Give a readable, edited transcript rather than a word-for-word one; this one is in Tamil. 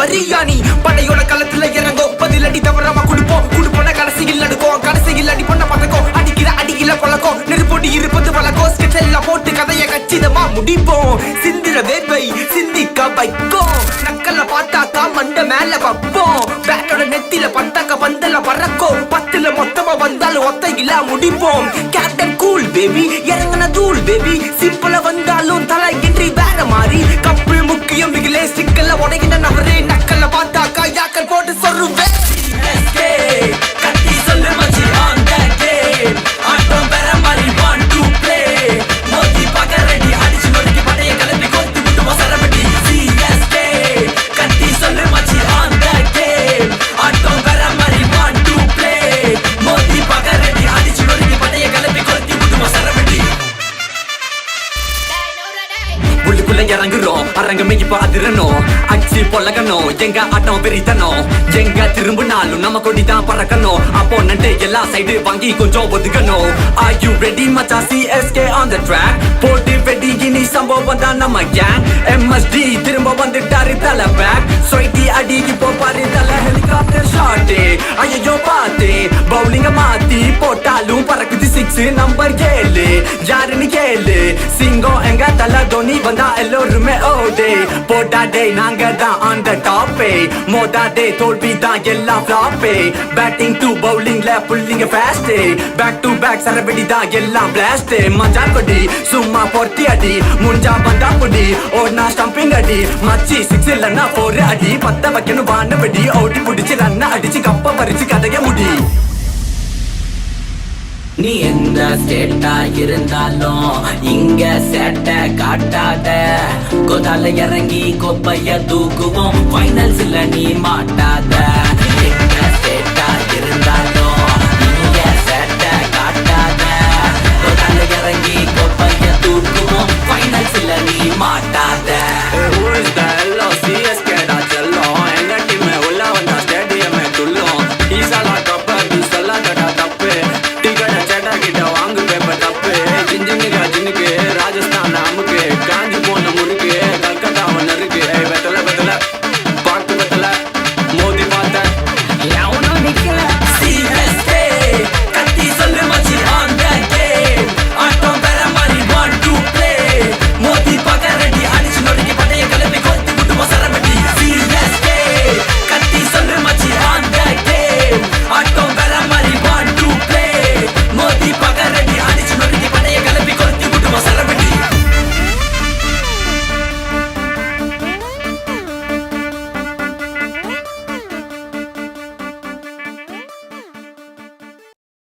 வரியா நீ படையோட களத்துல இறங்கோ 10 அடி தவறாம குடுப்போம் கடைசியில் அடுக்கும் கடைசியில் அடி பொண்ண பதக்கம் அடிக்கல பழக்கம் நெருப்போட்டி இருப்பது வழக்கம் ஸ்கெட்ச் எல்லாம் போட்டு கதையை கச்சிதமா முடிப்போம் சிந்திர வேர்வை சிந்திக்க வைக்கும் நக்கல்ல பார்த்தாக்கா மண்ட மேல வைப்போம் பேட்டோட நெத்தில பட்டாக்க பந்தல பறக்கும் 10ல மொத்தமா வந்தாலும் ஒத்தையில முடிப்போம் கேப்டன் கூல் பேபி இறங்கின தூள் பேபி சிம்பிளா வந்தாலும் தலை இன்றி வேற மாதிரி கப்பு முக்கியம் பிகிலே சிக்கல்ல உடைகின்ற நபரே நக்கல்ல பார்த்தாக்கா யாக்கல் போட்டு சொல்லுவேன் கட்டி சொல்லு மச்சி on that game ஆட்டம் பெற மாதிரி want to play மோதி பார்க்க ரெடி அடிச்சு நொறுக்கி படைய கிளப்பி கொத்து விட்டு மொசரப்பட்டி CSK கட்டி சொல்லு மச்சி on that game ஆட்டம் பெற மாதிரி want to play மோதி பார்க்க ரெடி அடிச்சு நொறுக்கி படைய கிளப்பி கொத்து விட்டு மொசரப்பட்டி உள்ளுக்குள்ள இறங்குறோம் அரங்கமே இப்ப அதிரணும் அச்சு பொல்லகணும் எங்க ஆட்டம் வெறித்தனும் எங்க திரும்பினாலும் நம்ம கொடிதான் பறக்கணும் அப்போ நண்டு எல்லா சைடு வாங்கி கொஞ்சம் ஒதுக்கணும் Are you ready மச்சா CSK on the track போட்டு வெடி இனி சம்பவம் தான் நம்ம gang MSD திரும்ப வந்துட்டாரு தலை பேக் ஸ்வைட்டி அடி இப்போ பாரு தலை ஹெலிகாப்டர் ஷாட் ஐயோ பாத்து பவுலிங்க மாத்தி போட்டாலும் பறக்குது 6 நம்பர் 7 யாருன்னு கேளு சிங்கம் எங்க தலை தோனி வந்தா எல்லோருமே ஓடே போட்டா டே நாங்க தான் on the top மோதா டே தோல்வி தான் எல்லாம் flop batting to bowling ல புல்லிங்க fast back to back சரவெடி தான் எல்லாம் blast மஜா கொடி சும்மா பொர்த்தி அடி முஞ்சா பந்தா புடி ஓடனா ஸ்டம்பிங் அடி மச்சி 6 இல்லன்னா 4 அடி பத்த வைக்கணும் வான வெடி ஓடி புடிச்சு ரன்ன அடிச்சு கப்ப பறிச்சு கதைய முடி நீ எந்த ஸ்டேட்டா இருந்தாலும் இங்க சேட்ட காட்டாத கோதால இறங்கி கொப்பைய தூக்குவோம் ஃபைனல்ஸ்ல நீ மாட்டாத